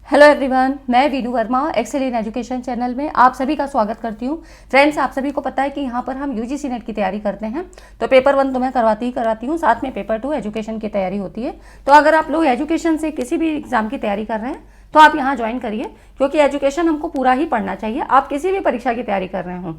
Hello everyone, मैं Veenu Verma excel in education channel में आप सभी का स्वागत करती हूँ। फ्रेंड्स, आप सभी को पता है कि यहाँ पर हम यूजीसी नेट की तैयारी करते हैं। तो पेपर 1 तो मैं करवाती हूँ, साथ में पेपर 2 एजुकेशन की तैयारी होती है। तो अगर आप लोग एजुकेशन से किसी भी एग्जाम की तैयारी कर रहे हैं तो आप यहाँ ज्वाइन करिए, क्योंकि एजुकेशन हमको पूरा ही पढ़ना चाहिए। आप किसी भी परीक्षा की तैयारी कर रहे हो,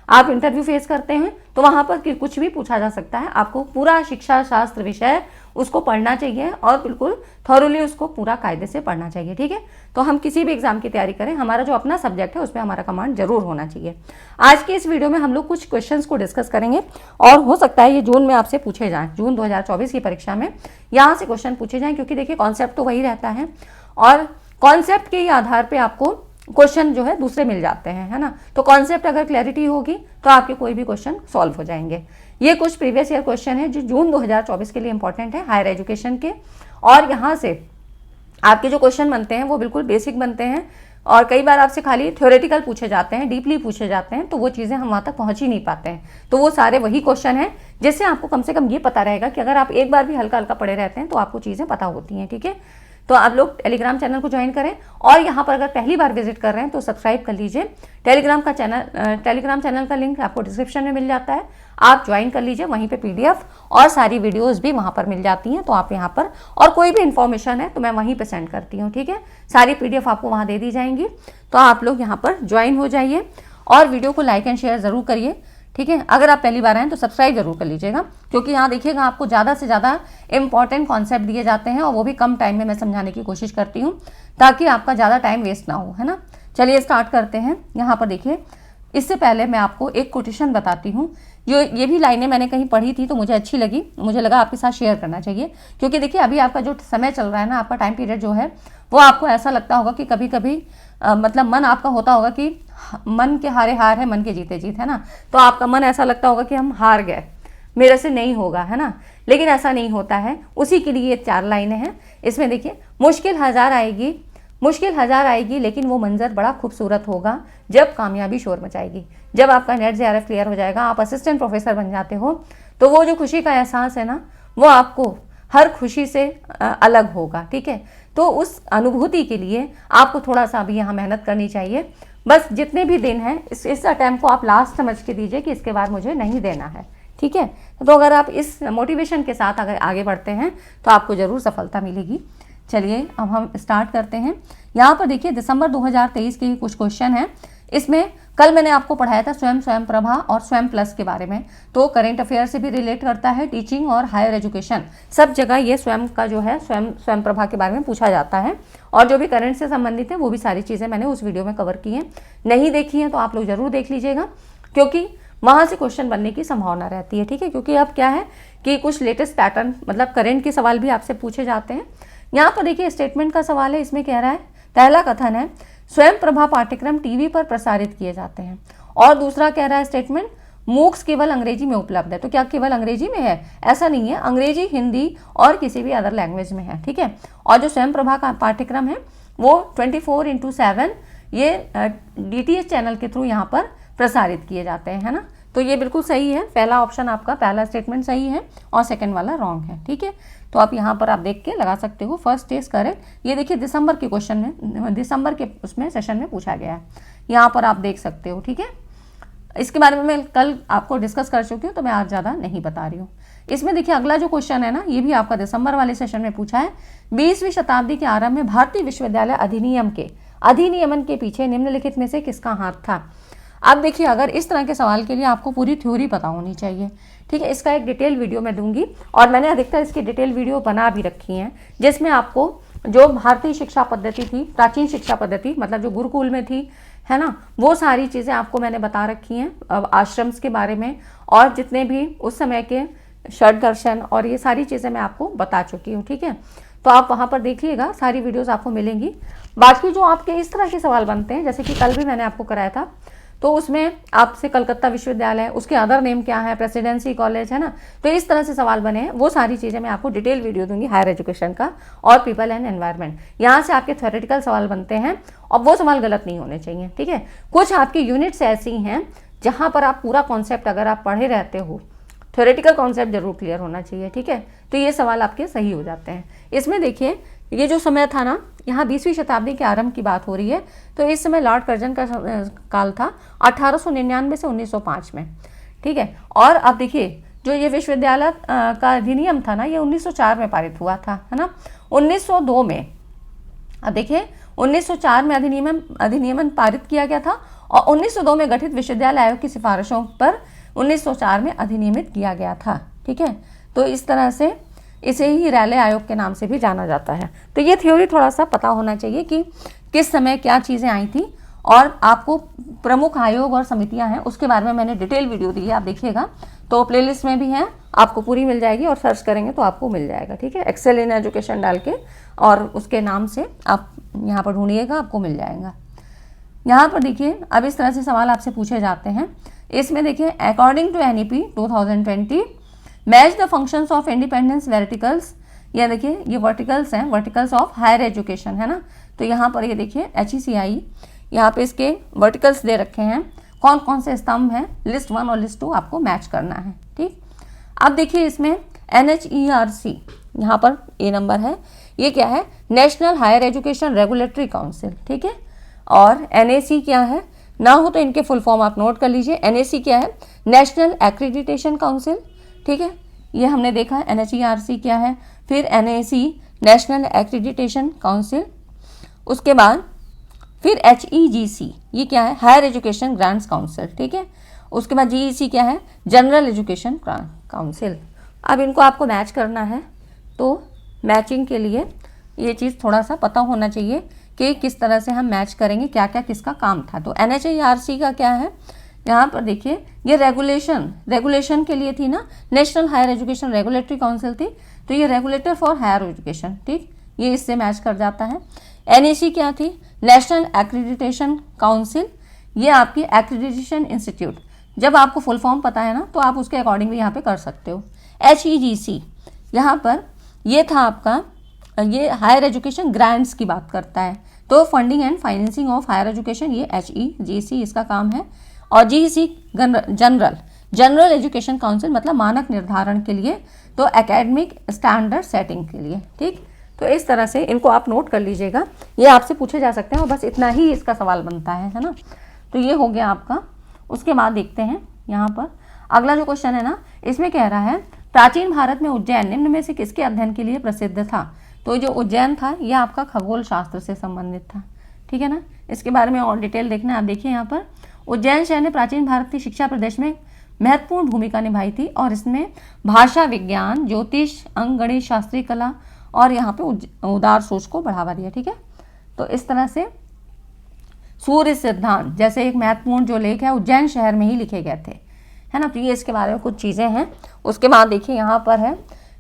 आप इंटरव्यू फेस करते हैं तो वहाँ पर कुछ भी पूछा जा सकता है। आपको पूरा शिक्षा शास्त्र विषय उसको पढ़ना चाहिए और बिल्कुल थॉरोली उसको पूरा कायदे से पढ़ना चाहिए। ठीक है, तो हम किसी भी एग्जाम की तैयारी करें, हमारा जो अपना सब्जेक्ट है उस पर हमारा कमांड जरूर होना चाहिए। आज की इस वीडियो में हम लोग कुछ क्वेश्चंस को डिस्कस करेंगे और हो सकता है ये जून में आपसे पूछे जाएं, जून 2024 की परीक्षा में यहाँ से क्वेश्चन पूछे जाएं, क्योंकि देखिए कॉन्सेप्ट तो वही रहता है और कॉन्सेप्ट के ही आधार पर आपको क्वेश्चन जो है दूसरे मिल जाते हैं, है ना। तो कॉन्सेप्ट अगर क्लैरिटी होगी तो आपके कोई भी क्वेश्चन सॉल्व हो जाएंगे। ये कुछ प्रीवियस ईयर क्वेश्चन है जो जून 2024 के लिए इंपॉर्टेंट है हायर एजुकेशन के, और यहाँ से आपके जो क्वेश्चन बनते हैं वो बिल्कुल बेसिक बनते हैं और कई बार आपसे खाली थ्योरेटिकल पूछे जाते हैं, डीपली पूछे जाते हैं, तो वो चीज़ें हम वहाँ तक पहुँच ही नहीं पाते हैं। तो वो सारे वही क्वेश्चन हैं जिससे आपको कम से कम ये पता रहेगा कि अगर आप एक बार भी हल्का हल्का पढ़े रहते हैं तो आपको चीज़ें पता होती हैं। ठीक है, तो आप लोग टेलीग्राम चैनल को ज्वाइन करें और यहाँ पर अगर पहली बार विजिट कर रहे हैं तो सब्सक्राइब कर लीजिए। टेलीग्राम चैनल का लिंक आपको डिस्क्रिप्शन में मिल जाता है, आप ज्वाइन कर लीजिए। वहीं पे पीडीएफ और सारी वीडियोस भी वहाँ पर मिल जाती हैं, तो आप यहाँ पर और कोई भी इन्फॉर्मेशन है तो मैं वहीं पे सेंड करती हूँ। ठीक है, सारी पीडीएफ आपको वहाँ दे दी जाएंगी, तो आप लोग यहाँ पर ज्वाइन हो जाइए और वीडियो को लाइक एंड शेयर ज़रूर करिए। ठीक है, अगर आप पहली बार आए तो सब्सक्राइब जरूर कर लीजिएगा, क्योंकि यहाँ देखिएगा आपको ज़्यादा से ज़्यादा इंपॉर्टेंट कॉन्सेप्ट दिए जाते हैं और वो भी कम टाइम में मैं समझाने की कोशिश करती हूँ ताकि आपका ज़्यादा टाइम वेस्ट ना हो, है ना। चलिए स्टार्ट करते हैं। यहाँ पर देखिए, इससे पहले मैं आपको एक कोटेशन बताती हूँ। ये भी लाइनें मैंने कहीं पढ़ी थी तो मुझे अच्छी लगी, मुझे लगा आपके साथ शेयर करना चाहिए, क्योंकि देखिए अभी आपका जो समय चल रहा है ना, आपका टाइम पीरियड जो है वो आपको ऐसा लगता होगा कि कभी कभी मतलब मन आपका होता होगा कि मन के हारे हार है, मन के जीते जीत, है ना। तो आपका मन ऐसा लगता होगा कि हम हार गए, मेरे से नहीं होगा, है ना। लेकिन ऐसा नहीं होता है, उसी के लिए 4 लाइनें हैं। इसमें देखिए, मुश्किल हज़ार आएगी लेकिन वो मंजर बड़ा खूबसूरत होगा जब कामयाबी शोर मचाएगी। जब आपका नेट जेआरएफ क्लियर हो जाएगा, आप असिस्टेंट प्रोफेसर बन जाते हो, तो वो जो खुशी का एहसास है ना, वो आपको हर खुशी से अलग होगा। ठीक है, तो उस अनुभूति के लिए आपको थोड़ा सा अभी यहाँ मेहनत करनी चाहिए। बस जितने भी दिन हैं इस अटेम्प्ट को आप लास्ट समझ के दीजिए कि इसके बाद मुझे नहीं देना है। ठीक है, तो अगर आप इस मोटिवेशन के साथ अगर आगे बढ़ते हैं तो आपको ज़रूर सफलता मिलेगी। चलिए अब हम स्टार्ट करते हैं। यहाँ पर देखिए, दिसंबर 2023 के कुछ क्वेश्चन हैं। इसमें कल मैंने आपको पढ़ाया था स्वयं प्रभा और स्वयं प्लस के बारे में, तो करंट अफेयर से भी रिलेट करता है, टीचिंग और हायर एजुकेशन सब जगह ये स्वयं का जो है स्वयं प्रभा के बारे में पूछा जाता है। और जो भी करंट से संबंधित है वो भी सारी चीज़ें मैंने उस वीडियो में कवर की हैं। नहीं देखी हैं तो आप लोग ज़रूर देख लीजिएगा, क्योंकि वहाँ से क्वेश्चन बनने की संभावना रहती है। ठीक है, क्योंकि अब क्या है कि कुछ लेटेस्ट पैटर्न मतलब करंट के सवाल भी आपसे पूछे जाते हैं। यहाँ पर देखिए स्टेटमेंट का सवाल है, इसमें कह रहा है, पहला कथन है स्वयं प्रभा पाठ्यक्रम टीवी पर प्रसारित किए जाते हैं, और दूसरा कह रहा है स्टेटमेंट मूक्स केवल अंग्रेजी में उपलब्ध है। तो क्या केवल अंग्रेजी में है? ऐसा नहीं है, अंग्रेजी, हिंदी और किसी भी अदर लैंग्वेज में है। ठीक है, और जो स्वयं प्रभा का पाठ्यक्रम है वो 24/7 ये DTH चैनल के थ्रू यहाँ पर प्रसारित किए जाते हैं, है ना। तो ये बिल्कुल सही है, पहला ऑप्शन आपका, पहला स्टेटमेंट सही है और सेकंड वाला रॉन्ग है। ठीक है, तो आप यहाँ पर आप देख के लगा सकते हो, फर्स्ट इज करेक्ट। ये देखिए दिसंबर के क्वेश्चन में, दिसंबर के उसमें सेशन में पूछा गया है, यहाँ पर आप देख सकते हो। ठीक है, इसके बारे में मैं कल आपको डिस्कस कर चुकी हूँ तो मैं आज ज़्यादा नहीं बता रही हूँ। इसमें देखिए अगला जो क्वेश्चन है ना, ये भी आपका दिसंबर वाले सेशन में पूछा है। 20वीं शताब्दी के आरंभ में भारतीय विश्वविद्यालय अधिनियमन के पीछे निम्नलिखित में से किसका हाथ था? अब देखिए, अगर इस तरह के सवाल के लिए आपको पूरी थ्योरी पता होनी चाहिए। ठीक है, इसका एक डिटेल वीडियो मैं दूंगी और मैंने अधिकतर इसकी डिटेल वीडियो बना भी रखी हैं, जिसमें आपको जो भारतीय शिक्षा पद्धति थी, प्राचीन शिक्षा पद्धति मतलब जो गुरुकुल में थी, है ना, वो सारी चीज़ें आपको मैंने बता रखी हैं, आश्रम्स के बारे में और जितने भी उस समय के षड दर्शन और ये सारी चीज़ें मैं आपको बता चुकी हूँ। ठीक है, तो आप वहाँ पर देखिएगा, सारी वीडियोस आपको मिलेंगी। बाकी जो आपके इस तरह के सवाल बनते हैं, जैसे कि कल भी मैंने आपको कराया था, तो उसमें आपसे कलकत्ता विश्वविद्यालय, उसके अदर नेम क्या है, प्रेसिडेंसी कॉलेज, है ना, तो इस तरह से सवाल बने हैं। वो सारी चीज़ें मैं आपको डिटेल वीडियो दूंगी हायर एजुकेशन का और पीपल एंड एनवायरनमेंट। यहाँ से आपके थ्योरेटिकल सवाल बनते हैं और वो सवाल गलत नहीं होने चाहिए। ठीक है, कुछ आपकी यूनिट्स ऐसी हैं जहाँ पर आप पूरा कॉन्सेप्ट अगर आप पढ़े रहते हो, थ्योरेटिकल कॉन्सेप्ट जरूर क्लियर होना चाहिए। ठीक है, तो ये सवाल आपके सही हो जाते हैं। इसमें देखिए ये जो समय था ना, यहाँ 20वीं शताब्दी के आरंभ की बात हो रही है। तो इस समय लॉर्ड कर्जन का काल था 1899 से 1905 में, ठीक है। और अब देखिए जो ये विश्वविद्यालय का अधिनियम था ना, ये 1904 में पारित हुआ था, है ना। 1902 में, अब देखिए 1904 में अधिनियम पारित किया गया था और 1902 में गठित विश्वविद्यालय आयोग की सिफारिशों पर 1904 में अधिनियमित किया गया था, ठीक है। तो इस तरह से इसे ही रैले आयोग के नाम से भी जाना जाता है। तो ये थ्योरी थोड़ा सा पता होना चाहिए कि किस समय क्या चीज़ें आई थी, और आपको प्रमुख आयोग और समितियां हैं उसके बारे में मैंने डिटेल वीडियो दी है, आप देखिएगा। तो प्लेलिस्ट में भी है, आपको पूरी मिल जाएगी और सर्च करेंगे तो आपको मिल जाएगा, ठीक है। एक्सेल इन एजुकेशन डाल के और उसके नाम से आप यहाँ पर ढूंढिएगा, आपको मिल जाएगा। यहाँ पर देखिए अब इस तरह से सवाल आपसे पूछे जाते हैं। इसमें देखिए according to NEP 2020 match the functions of independence verticals, ये देखिए ये वर्टिकल्स हैं, वर्टिकल्स ऑफ हायर एजुकेशन, है ना। तो यहाँ पर ये देखिए HECI, यहाँ पे इसके वर्टिकल्स दे रखे हैं, कौन कौन से स्तंभ हैं, लिस्ट 1 और लिस्ट 2 आपको मैच करना है, ठीक। अब देखिए इसमें NHERC, यहाँ पर A नंबर है, ये क्या है, national higher education regulatory council, ठीक है। और NAC क्या है, ना हो तो इनके फुल फॉर्म आप नोट कर लीजिए। NAC क्या है, नेशनल एक्रीडिटेशन काउंसिल, ठीक है, ये हमने देखा। NHERC क्या है, फिर NAC नेशनल एक्रीडिटेशन काउंसिल, उसके बाद फिर HEGC, ये क्या है, हायर एजुकेशन ग्रांट्स काउंसिल, ठीक है। उसके बाद GEC क्या है, जनरल एजुकेशन काउंसिल। अब इनको आपको मैच करना है, तो मैचिंग के लिए ये चीज़ थोड़ा सा पता होना चाहिए कि किस तरह से हम मैच करेंगे, क्या क्या किसका काम था। तो NHERC का क्या है, यहाँ पर देखिए ये रेगुलेशन के लिए थी ना, national higher education regulatory council थी, तो ये रेगुलेटर फॉर हायर एजुकेशन, ठीक, ये इससे मैच कर जाता है। NAC क्या थी, नेशनल एक्रीडिटेशन काउंसिल, ये आपकी एक्रीडिटेशन इंस्टीट्यूट, जब आपको फुल फॉर्म पता है ना तो आप उसके अकॉर्डिंग भी यहाँ पे कर सकते हो। HEGC यहाँ पर ये था आपका, ये हायर एजुकेशन ग्रांट्स की बात करता है, तो funding and financing of higher education, ये HEGC इसका काम है। और GEC जनरल एजुकेशन काउंसिल, मतलब मानक निर्धारण के लिए, तो एकेडमिक स्टैंडर्ड सेटिंग के लिए, ठीक। तो इस तरह से इनको आप नोट कर लीजिएगा, ये आपसे पूछे जा सकते हैं और बस इतना ही इसका सवाल बनता है ना। तो ये हो गया आपका। उसके बाद देखते हैं यहाँ पर अगला जो क्वेश्चन है ना, इसमें कह रहा है प्राचीन भारत में उज्जैन निम्न में से किसके अध्ययन के लिए प्रसिद्ध था। तो जो उज्जैन था ये आपका खगोल शास्त्र से संबंधित था, ठीक है ना। इसके बारे में और डिटेल देखना है, आप देखिए यहाँ पर उज्जैन शहर ने प्राचीन भारत की शिक्षा प्रदेश में महत्वपूर्ण भूमिका निभाई थी और इसमें भाषा विज्ञान, ज्योतिष, अंक, गणित, शास्त्रीय कला और यहाँ पे उदार सोच को बढ़ावा दिया, ठीक है। तो इस तरह से सूर्य सिद्धांत जैसे एक महत्वपूर्ण जो लेख है उज्जैन शहर में ही लिखे गए थे, है ना। तो ये इसके बारे में कुछ चीज़ें हैं। उसके बाद देखिए यहाँ पर है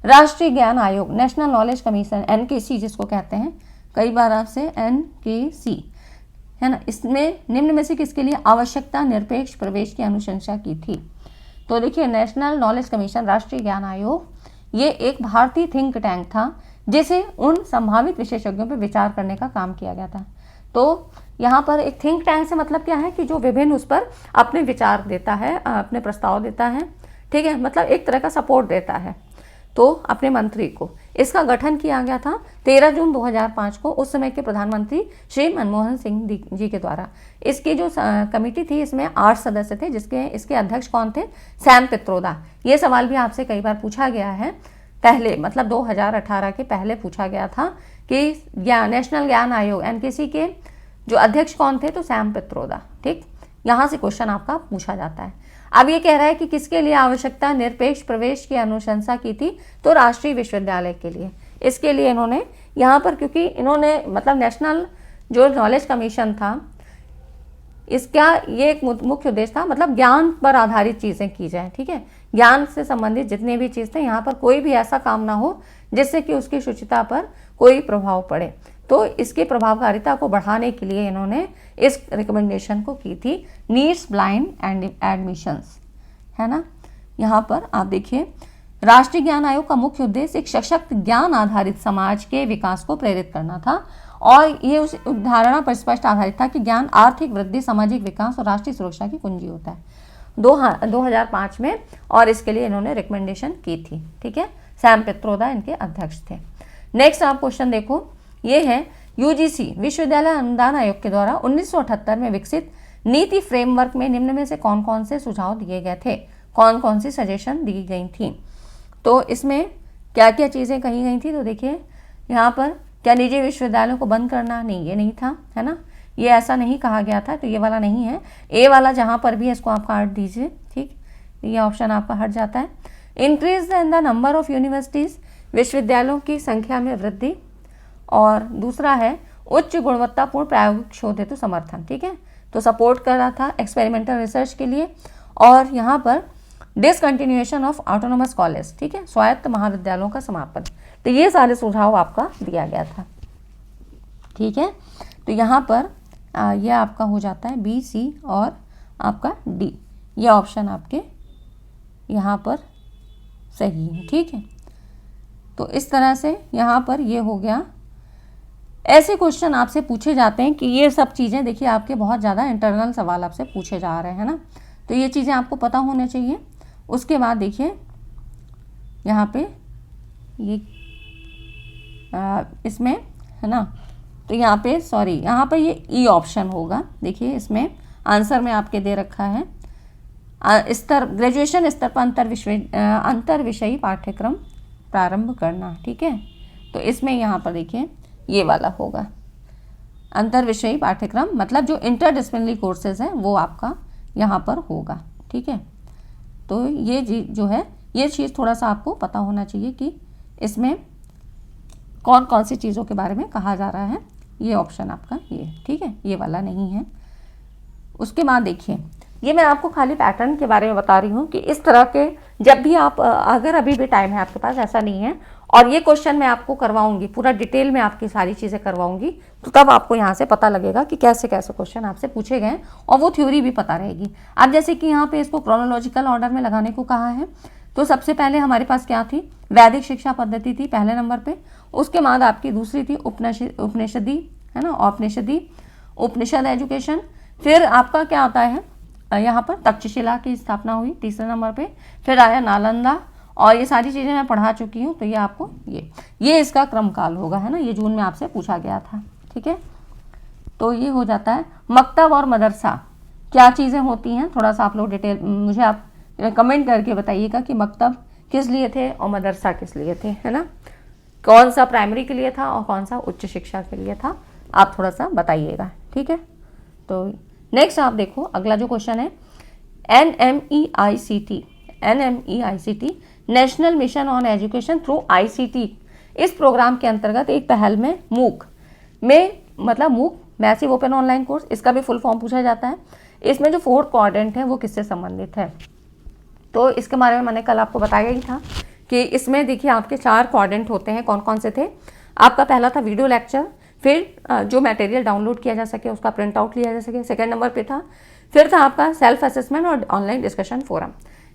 राष्ट्रीय ज्ञान आयोग, नेशनल नॉलेज कमीशन, NKC जिसको कहते हैं, कई बार आपसे NKC, है ना। इसमें निम्न में से किसके लिए आवश्यकता निरपेक्ष प्रवेश की अनुशंसा की थी। तो देखिए नेशनल नॉलेज कमीशन, राष्ट्रीय ज्ञान आयोग, ये एक भारतीय थिंक टैंक था जिसे उन संभावित विशेषज्ञों पर विचार करने का काम किया गया था। तो यहाँ पर एक थिंक टैंक से मतलब क्या है कि जो विभिन्न उस पर अपने विचार देता है, अपने प्रस्ताव देता है, ठीक है, मतलब एक तरह का सपोर्ट देता है तो अपने मंत्री को। इसका गठन किया गया था 13 जून 2005 को उस समय के प्रधानमंत्री श्री मनमोहन सिंह जी के द्वारा। इसकी जो कमेटी थी इसमें 8 सदस्य थे, इसके अध्यक्ष कौन थे, सैम पित्रोदा। ये सवाल भी आपसे कई बार पूछा गया है, पहले मतलब 2018 के पहले पूछा गया था कि नेशनल ज्ञान आयोग NKC के जो अध्यक्ष कौन थे, तो सैम पित्रोदा, ठीक। यहाँ से क्वेश्चन आपका पूछा जाता है। अब ये कह रहा है कि किसके लिए आवश्यकता निरपेक्ष प्रवेश की अनुशंसा की थी, तो राष्ट्रीय विश्वविद्यालय के लिए। इसके लिए इन्होंने यहाँ पर, क्योंकि इन्होंने मतलब नेशनल जो नॉलेज कमीशन था इसका ये एक मुख्य उद्देश्य था, मतलब ज्ञान पर आधारित चीज़ें की जाए, ठीक है। ज्ञान से संबंधित जितने भी चीज़ थे, यहाँ पर कोई भी ऐसा काम ना हो जिससे कि उसकी शुचिता पर कोई प्रभाव पड़े। तो इसकी प्रभावकारिता को बढ़ाने के लिए इन्होंने इस रिकमेंडेशन को की थी, नीड्स ब्लाइंड एंड एडमिशंस, है ना। यहाँ पर आप देखिए राष्ट्रीय ज्ञान आयोग का मुख्य उद्देश्य एक सशक्त ज्ञान आधारित समाज के विकास को प्रेरित करना था और ये उस धारणा पर स्पष्ट आधारित था कि ज्ञान आर्थिक वृद्धि, सामाजिक विकास और राष्ट्रीय सुरक्षा की कुंजी होता है। 2005 में, और इसके लिए इन्होंने रिकमेंडेशन की थी, ठीक है। सैम पित्रोदा इनके अध्यक्ष थे। नेक्स्ट आप क्वेश्चन देखो, ये है यूजीसी विश्वविद्यालय अनुदान आयोग के द्वारा 1978 में विकसित नीति फ्रेमवर्क में निम्न में से कौन कौन से सुझाव दिए गए थे, कौन कौन सी सजेशन दी गई थी। तो इसमें क्या क्या चीज़ें कही गई थी, तो देखिए यहाँ पर क्या निजी विश्वविद्यालयों को बंद करना, नहीं ये नहीं था, है ना, ये ऐसा नहीं कहा गया था, तो ये वाला नहीं है। ए वाला जहाँ पर भी है इसको आप काट दीजिए, ठीक, ये ऑप्शन आपका हट जाता है। Increase in the number of universities, विश्वविद्यालयों की संख्या में वृद्धि। और दूसरा है उच्च गुणवत्तापूर्ण प्रायोगिक शोध हेतु समर्थन, ठीक है, तो सपोर्ट कर रहा था एक्सपेरिमेंटल रिसर्च के लिए। और यहाँ पर डिसकंटिन्यूएशन ऑफ ऑटोनोमस कॉलेज, ठीक है, स्वायत्त महाविद्यालयों का समापन। तो ये सारे सुझाव आपका दिया गया था, ठीक है। तो यहाँ पर यह आपका हो जाता है बी, सी और आपका डी, ये ऑप्शन आपके यहाँ पर सही है, ठीक है। तो इस तरह से यहाँ पर ये हो गया। ऐसे क्वेश्चन आपसे पूछे जाते हैं कि ये सब चीज़ें देखिए आपके बहुत ज़्यादा इंटरनल सवाल आपसे पूछे जा रहे हैं ना, तो ये चीज़ें आपको पता होने चाहिए। उसके बाद देखिए यहाँ पे ये इसमें है ना, तो यहाँ पे सॉरी यहाँ पे ये ई ऑप्शन होगा। देखिए इसमें आंसर में आपके दे रखा है स्तर, ग्रेजुएशन स्तर पर अंतर विषयी पाठ्यक्रम प्रारंभ करना, ठीक है। तो इसमें यहाँ पर देखिए ये वाला होगा अंतर विषयी पाठ्यक्रम, मतलब जो इंटरडिसिप्लिनरी कोर्सेज हैं वो आपका यहाँ पर होगा, ठीक है। तो ये जो है ये चीज़ थोड़ा सा आपको पता होना चाहिए कि इसमें कौन कौन सी चीज़ों के बारे में कहा जा रहा है। ये ऑप्शन आपका ये, ठीक है, ये वाला नहीं है। उसके बाद देखिए ये मैं आपको खाली पैटर्न के बारे में बता रही हूँ कि इस तरह के जब भी आप अगर अभी भी टाइम है आपके पास, ऐसा नहीं है, और ये क्वेश्चन मैं आपको करवाऊंगी पूरा डिटेल में, आपकी सारी चीज़ें करवाऊंगी, तो तब आपको यहाँ से पता लगेगा कि कैसे कैसे क्वेश्चन आपसे पूछे गए और वो थ्योरी भी पता रहेगी। अब जैसे कि यहाँ पे इसको क्रोनोलॉजिकल ऑर्डर में लगाने को कहा है, तो सबसे पहले हमारे पास क्या थी, वैदिक शिक्षा पद्धति थी पहले नंबर पे। उसके बाद आपकी दूसरी थी उपनिषदी, है ना, उपनिषद एजुकेशन। फिर आपका क्या आता है यहाँ पर तक्षशिला की स्थापना हुई तीसरे नंबर पे। फिर आया नालंदा, और ये सारी चीज़ें मैं पढ़ा चुकी हूँ, तो ये आपको ये इसका क्रमकाल होगा, है ना, ये जून में आपसे पूछा गया था, ठीक है। तो ये हो जाता है। मकतब और मदरसा क्या चीज़ें होती हैं, थोड़ा सा आप लोग डिटेल मुझे आप कमेंट करके बताइएगा कि मकतब किस लिए थे और मदरसा किस लिए थे, है ना, कौन सा प्राइमरी के लिए था और कौन सा उच्च शिक्षा के लिए था, आप थोड़ा सा बताइएगा, ठीक है। तो नेक्स्ट आप देखो अगला जो क्वेश्चन है, NMEICT national mission on education through ICT, इस प्रोग्राम के अंतर्गत एक पहल में मूक मतलब मूक मैसिव ओपन ऑनलाइन कोर्स, इसका भी फुल फॉर्म पूछा जाता है। इसमें जो 4 क्वाड्रेंट है वो किससे संबंधित है, तो इसके बारे में मैंने कल आपको बताया ही था कि इसमें देखिए आपके 4 क्वाड्रेंट होते हैं। कौन कौन से थे, आपका पहला था वीडियो लेक्चर, फिर जो मटेरियल डाउनलोड किया जा सके उसका प्रिंट आउट लिया जा सके, सेकेंड नंबर पे था। फिर था आपका सेल्फ असेसमेंट और ऑनलाइन डिस्कशन फोरम,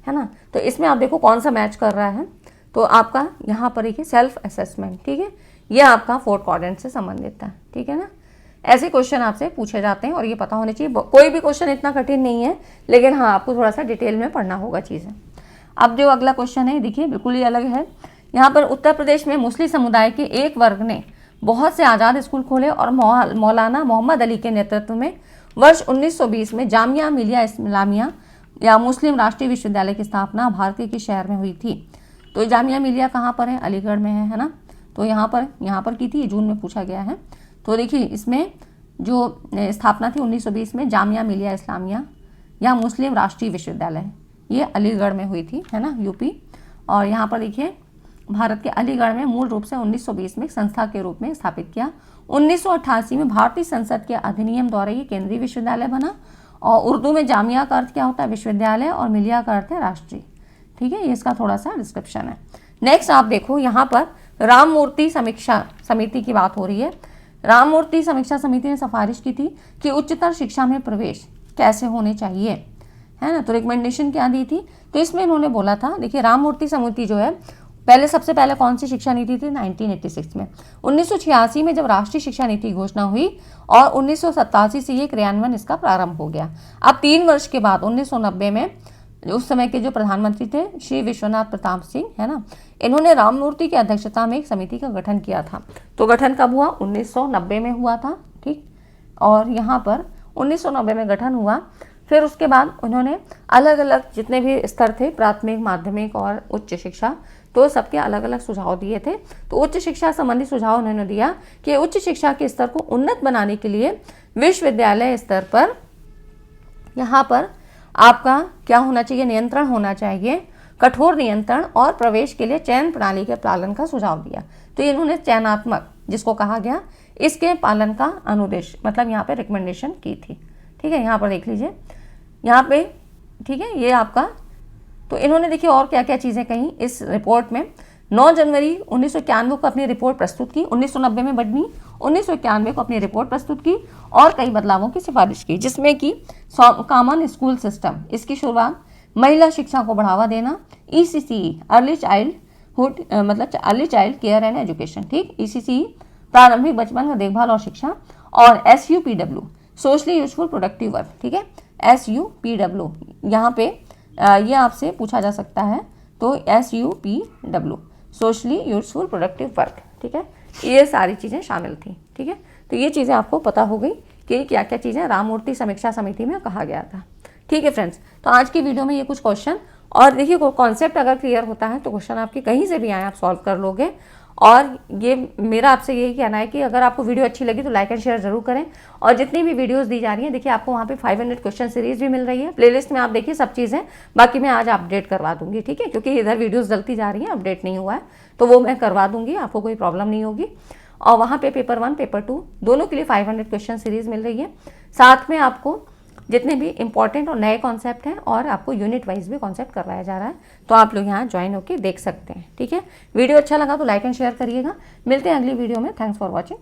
है ना। तो इसमें आप देखो कौन सा मैच कर रहा है, तो आपका यहाँ पर देखिए सेल्फ असेसमेंट, ठीक है, ये आपका 4 क्वाड्रेंट से संबंधित था, ठीक है ना। ऐसे क्वेश्चन आपसे पूछे जाते हैं और ये पता होने चाहिए। कोई भी क्वेश्चन इतना कठिन नहीं है, लेकिन हाँ आपको थोड़ा सा डिटेल में पढ़ना होगा चीज़ें। अब जो अगला क्वेश्चन है देखिए बिल्कुल ही अलग है। यहाँ पर उत्तर प्रदेश में मुस्लिम समुदाय के एक वर्ग ने बहुत से आज़ाद स्कूल खोले और मौलाना मोहम्मद अली के नेतृत्व में वर्ष 1920 में जामिया मिलिया इस्लामिया या मुस्लिम राष्ट्रीय विश्वविद्यालय की स्थापना भारत के शहर में हुई थी। तो जामिया मिलिया कहाँ पर है, अलीगढ़ में है ना। तो यहाँ पर की थी, जून में पूछा गया है। तो देखिए इसमें जो स्थापना थी 1920 में जामिया मिलिया इस्लामिया या मुस्लिम राष्ट्रीय विश्वविद्यालय, ये अलीगढ़ में हुई थी, है ना, यूपी। और यहाँ पर देखिए भारत के अलीगढ़ में मूल रूप से 1920 में एक संस्था के रूप में स्थापित किया। 1988 में भारतीय संसद के अधिनियम द्वारा ये केंद्रीय विश्वविद्यालय बना। और उर्दू में जामिया का अर्थ क्या होता है, विश्वविद्यालय, और मिलिया का अर्थ है राष्ट्रीय, ठीक है। ये इसका थोड़ा सा डिस्क्रिप्शन है। नेक्स्ट आप देखो यहाँ पर राममूर्ति समीक्षा समिति की बात हो रही है। राममूर्ति समीक्षा समिति ने सिफारिश की थी कि उच्चतर शिक्षा में प्रवेश कैसे होने चाहिए, है ना। तो रिकमेंडेशन क्या दी थी, तो इसमें इन्होंने बोला था, देखिए राममूर्ति समिति जो है सबसे पहले कौन सी शिक्षा नीति थी, 1986 में। 1986 में जब राष्ट्रीय शिक्षा नीति की घोषणा हुई और 1987 से ये क्रियान्वयन इसका प्रारंभ हो गया। अब 3 वर्ष के बाद 1990 में उस समय के जो प्रधानमंत्री थे श्री विश्वनाथ प्रताप सिंह, है ना, इन्होंने राममूर्ति की अध्यक्षता में एक समिति का गठन किया था। तो गठन कब हुआ? 1990 में हुआ था, ठीक। और यहाँ पर 1990 में गठन हुआ। फिर उसके बाद उन्होंने अलग अलग जितने भी स्तर थे, प्राथमिक, माध्यमिक और उच्च शिक्षा, तो सबके अलग अलग सुझाव दिए थे। तो उच्च शिक्षा संबंधी सुझाव उन्होंने दिया कि उच्च शिक्षा के स्तर को उन्नत बनाने के लिए विश्वविद्यालय स्तर पर यहाँ पर आपका क्या होना चाहिए? नियंत्रण होना चाहिए, कठोर नियंत्रण और प्रवेश के लिए चयन प्रणाली के पालन का सुझाव दिया। तो इन्होंने चयनात्मक, जिसको कहा गया, इसके पालन का अनुदेश मतलब यहाँ पे रिकमेंडेशन की थी, ठीक है। यहाँ पर देख लीजिए, यहाँ पे, ठीक है, ये आपका। तो इन्होंने देखिए और क्या क्या चीज़ें कही इस रिपोर्ट में। 9 जनवरी 1991 को अपनी रिपोर्ट प्रस्तुत की, 1990 में बनी, 1991 को अपनी रिपोर्ट प्रस्तुत की और कई बदलावों की सिफारिश की, जिसमें कि कॉमन स्कूल सिस्टम, इसकी शुरुआत, महिला शिक्षा को बढ़ावा देना, ECCE अर्ली चाइल्डहुड मतलब early child care and education, ठीक, ECCE प्रारंभिक बचपन का देखभाल और शिक्षा, और SUPW socially useful productive work, ठीक है। SUPW यहाँ पे ये आपसे पूछा जा सकता है, तो SUPW socially useful productive work, ठीक है। ये सारी चीज़ें शामिल थी, ठीक है। तो ये चीज़ें आपको पता हो गई कि क्या क्या चीज़ें राममूर्ति समीक्षा समिति में कहा गया था, ठीक है फ्रेंड्स। तो आज की वीडियो में ये कुछ क्वेश्चन, और देखिए कॉन्सेप्ट अगर क्लियर होता है तो क्वेश्चन आपके कहीं से भी आए आप सॉल्व कर लोगे। और ये मेरा आपसे यही कहना है कि अगर आपको वीडियो अच्छी लगी तो लाइक एंड शेयर जरूर करें। और जितनी भी वीडियोस दी जा रही हैं, देखिए आपको वहाँ पे 500 क्वेश्चन सीरीज भी मिल रही है, प्लेलिस्ट में आप देखिए सब चीज़ें। बाकी मैं आज अपडेट करवा दूंगी, ठीक है, क्योंकि इधर वीडियोस डलती जा रही हैं, अपडेट नहीं हुआ है, तो वो मैं करवा दूंगी, आपको कोई प्रॉब्लम नहीं होगी। और वहाँ पे पेपर 1 पेपर 2 दोनों के लिए 500 क्वेश्चन सीरीज मिल रही है। साथ में आपको जितने भी इंपॉर्टेंट और नए कॉन्सेप्ट हैं, और आपको यूनिट वाइज भी कॉन्सेप्ट करवाया जा रहा है, तो आप लोग यहाँ ज्वाइन होकर देख सकते हैं, ठीक है। वीडियो अच्छा लगा तो लाइक एंड शेयर करिएगा। मिलते हैं अगली वीडियो में। Thanks for watching.